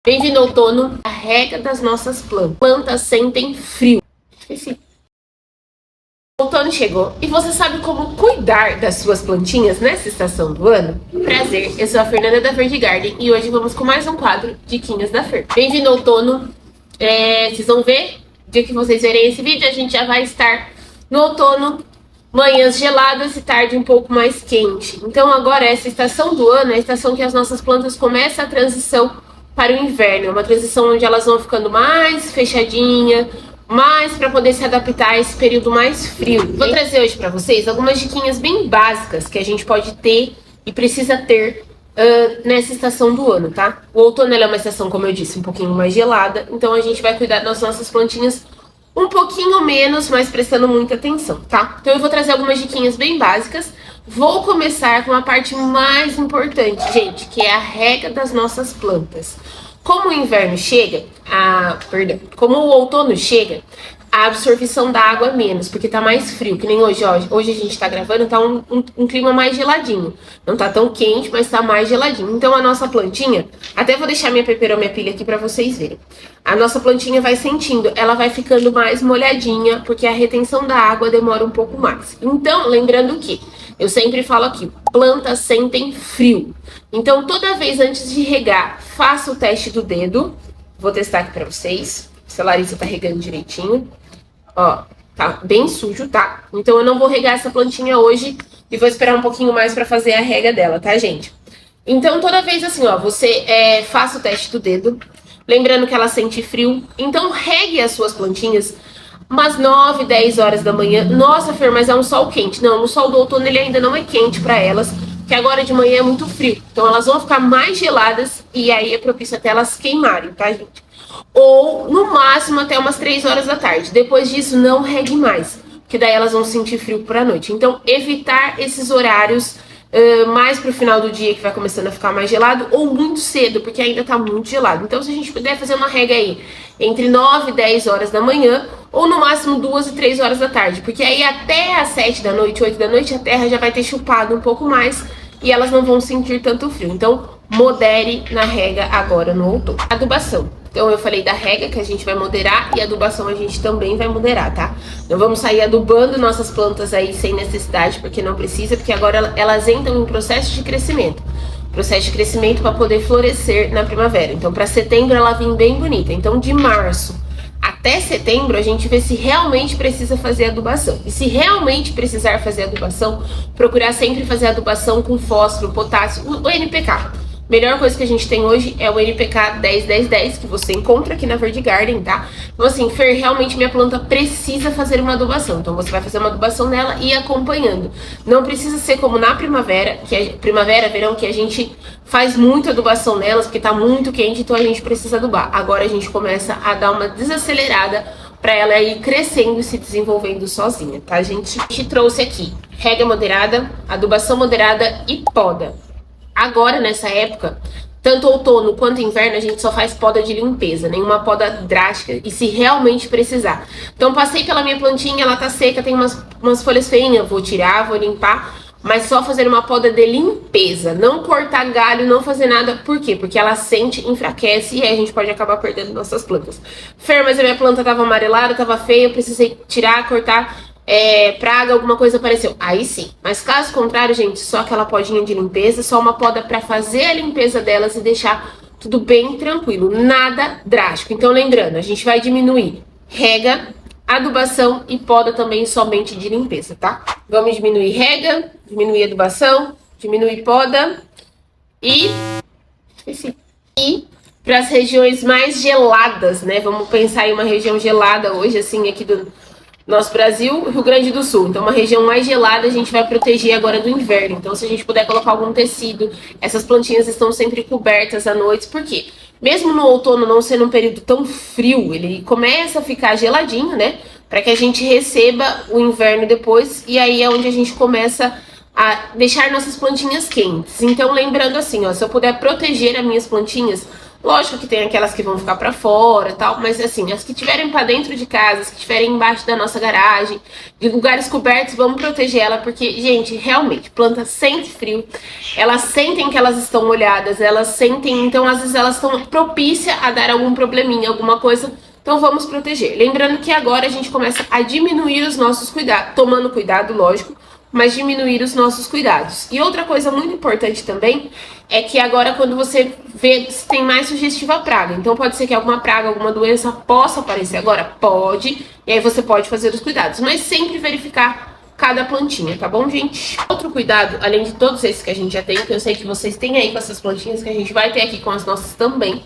Bem-vindo ao outono, a rega das nossas plantas. Plantas sentem frio. Esqueci. O outono chegou e você sabe como cuidar das suas plantinhas nessa estação do ano? Prazer, eu sou a Fernanda da Verde Garden e hoje vamos com mais um quadro Diquinhas da Fer. Bem-vindo ao outono. Vocês vão ver, no dia que vocês verem esse vídeo, a gente já vai estar no outono, manhãs geladas e tarde um pouco mais quente. Então agora essa estação do ano é a estação que as nossas plantas começam a transição para o inverno. É uma transição onde elas vão ficando mais fechadinha, mais para poder se adaptar a esse período mais frio. Vou trazer hoje para vocês algumas diquinhas bem básicas que a gente pode ter e precisa ter nessa estação do ano, tá? O outono é uma estação, como eu disse, um pouquinho mais gelada, então a gente vai cuidar das nossas plantinhas um pouquinho menos, mas prestando muita atenção, tá? Então eu vou trazer algumas diquinhas bem básicas. Vou começar com a parte mais importante, gente, que é a rega das nossas plantas. Como o inverno chega, como o outono chega, a absorção da água é menos, porque tá mais frio, que nem hoje, ó. Hoje a gente tá gravando, tá um clima mais geladinho. Não tá tão quente, mas tá mais geladinho. Então a nossa plantinha, até vou deixar minha peperomia pilha aqui pra vocês verem. A nossa plantinha vai sentindo, ela vai ficando mais molhadinha, porque a retenção da água demora um pouco mais. Então, lembrando que, eu sempre falo aqui, plantas sentem frio. Então toda vez antes de regar, faça o teste do dedo. Vou testar aqui pra vocês, se a Larissa tá regando direitinho. Ó, tá bem sujo, tá? Então eu não vou regar essa plantinha hoje e vou esperar um pouquinho mais pra fazer a rega dela, tá, gente? Então toda vez assim, ó, você faça o teste do dedo, lembrando que ela sente frio. Então regue as suas plantinhas umas 9, 10 horas da manhã. Nossa, Fer, mas é um sol quente. Não, no sol do outono ele ainda não é quente pra elas, que agora de manhã é muito frio. Então elas vão ficar mais geladas e aí é propício até elas queimarem, tá, gente? Ou no máximo até umas 3 horas da tarde. Depois disso não regue mais, porque daí elas vão sentir frio pra noite. Então evitar esses horários mais pro final do dia, que vai começando a ficar mais gelado, ou muito cedo, porque ainda tá muito gelado. Então se a gente puder fazer uma rega aí entre 9 e 10 horas da manhã, ou no máximo 2 e 3 horas da tarde, porque aí até às 7 da noite, 8 da noite, a terra já vai ter chupado um pouco mais e elas não vão sentir tanto frio. Então modere na rega agora no outono. Adubação. Então eu falei da rega que a gente vai moderar e a adubação a gente também vai moderar, tá? Não vamos sair adubando nossas plantas aí sem necessidade, porque não precisa, porque agora elas entram em processo de crescimento. Processo de crescimento para poder florescer na primavera. Então para setembro ela vem bem bonita. Então de março até setembro a gente vê se realmente precisa fazer adubação. E se realmente precisar fazer adubação, procurar sempre fazer adubação com fósforo, potássio, o NPK. Melhor coisa que a gente tem hoje é o NPK 10-10-10, que você encontra aqui na Verde Garden, tá? Então assim, Fer, realmente minha planta precisa fazer uma adubação. Então você vai fazer uma adubação nela e ir acompanhando. Não precisa ser como na primavera, verão, que a gente faz muita adubação nelas, porque tá muito quente, então a gente precisa adubar. Agora a gente começa a dar uma desacelerada para ela ir crescendo e se desenvolvendo sozinha, tá, gente? A gente trouxe aqui rega moderada, adubação moderada e poda. Agora, nessa época, tanto outono quanto inverno, a gente só faz poda de limpeza, nenhuma poda drástica, e se realmente precisar. Então, passei pela minha plantinha, ela tá seca, tem umas folhas feinhas, vou tirar, vou limpar, mas só fazer uma poda de limpeza, não cortar galho, não fazer nada. Por quê? Porque ela sente, enfraquece e aí a gente pode acabar perdendo nossas plantas. Fer, mas a minha planta tava amarelada, tava feia, eu precisei tirar, cortar, praga, alguma coisa apareceu. Aí sim. Mas caso contrário, gente, só aquela podinha de limpeza, só uma poda pra fazer a limpeza delas e deixar tudo bem tranquilo. Nada drástico. Então lembrando, a gente vai diminuir rega, adubação e poda também somente de limpeza, tá? Vamos diminuir rega, diminuir adubação, diminuir poda e para as regiões mais geladas, né? Vamos pensar em uma região gelada hoje, assim, aqui do nosso Brasil, Rio Grande do Sul. Então uma região mais gelada a gente vai proteger agora do inverno. Então se a gente puder colocar algum tecido, essas plantinhas estão sempre cobertas à noite. Por quê? Mesmo no outono não sendo um período tão frio, ele começa a ficar geladinho, né? Para que a gente receba o inverno depois. E aí é onde a gente começa a deixar nossas plantinhas quentes. Então lembrando assim, ó, se eu puder proteger as minhas plantinhas, Lógico que tem aquelas que vão ficar pra fora e tal, mas assim, as que tiverem pra dentro de casa, as que tiverem embaixo da nossa garagem, de lugares cobertos, vamos proteger ela, porque, gente, realmente, planta sente frio, elas sentem que elas estão molhadas, elas sentem, então às vezes elas estão propícias a dar algum probleminha, alguma coisa, então vamos proteger. Lembrando que agora a gente começa a diminuir os nossos cuidados, tomando cuidado, lógico, mas diminuir os nossos cuidados. E outra coisa muito importante também é que agora quando você vê se tem mais sugestiva a praga, então pode ser que alguma praga, alguma doença possa aparecer agora, pode, e aí você pode fazer os cuidados, mas sempre verificar cada plantinha, tá bom, gente? Outro cuidado, além de todos esses que a gente já tem, que eu sei que vocês têm aí com essas plantinhas, que a gente vai ter aqui com as nossas também,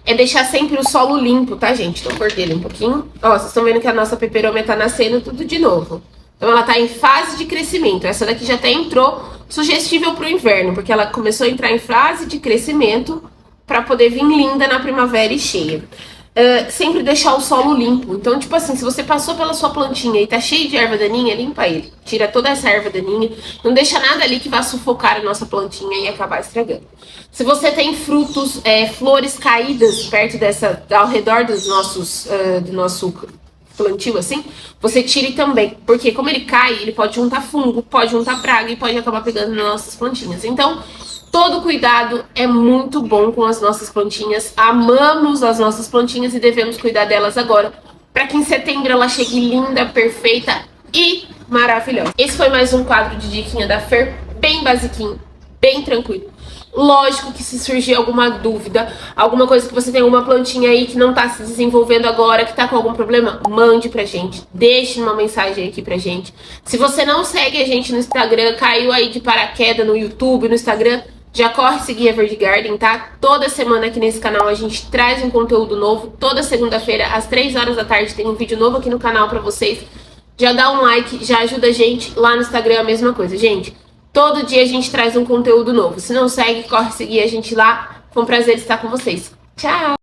é deixar sempre o solo limpo, tá, gente? Então cortei ele um pouquinho. Ó, vocês estão vendo que a nossa peperomia tá nascendo tudo de novo. Então ela tá em fase de crescimento. Essa daqui já até entrou sugestível pro inverno, porque ela começou a entrar em fase de crescimento para poder vir linda na primavera e cheia. Sempre deixar o solo limpo. Então, tipo assim, se você passou pela sua plantinha e tá cheio de erva daninha, limpa ele. Tira toda essa erva daninha. Não deixa nada ali que vá sufocar a nossa plantinha e acabar estragando. Se você tem frutos, flores caídas perto ao redor dos nossos, do nosso plantio, assim, você tire também. Porque como ele cai, ele pode juntar fungo, pode juntar praga e pode acabar pegando nas nossas plantinhas. Então, todo cuidado é muito bom com as nossas plantinhas. Amamos as nossas plantinhas e devemos cuidar delas agora, para que em setembro ela chegue linda, perfeita e maravilhosa. Esse foi mais um quadro de diquinha da Fer, bem basiquinho, bem tranquilo. Lógico que se surgir alguma dúvida, alguma coisa que você tem uma plantinha aí que não tá se desenvolvendo agora, que tá com algum problema, mande pra gente, deixe uma mensagem aqui pra gente. Se você não segue a gente no Instagram, caiu aí de paraquedas no YouTube, no Instagram, já corre seguir a Verde Garden, tá? Toda semana aqui nesse canal a gente traz um conteúdo novo. Toda segunda-feira, às 3 horas da tarde, tem um vídeo novo aqui no canal pra vocês. Já dá um like, já ajuda a gente. Lá no Instagram é a mesma coisa, gente. Todo dia a gente traz um conteúdo novo. Se não segue, corre seguir a gente lá. Foi um prazer estar com vocês. Tchau!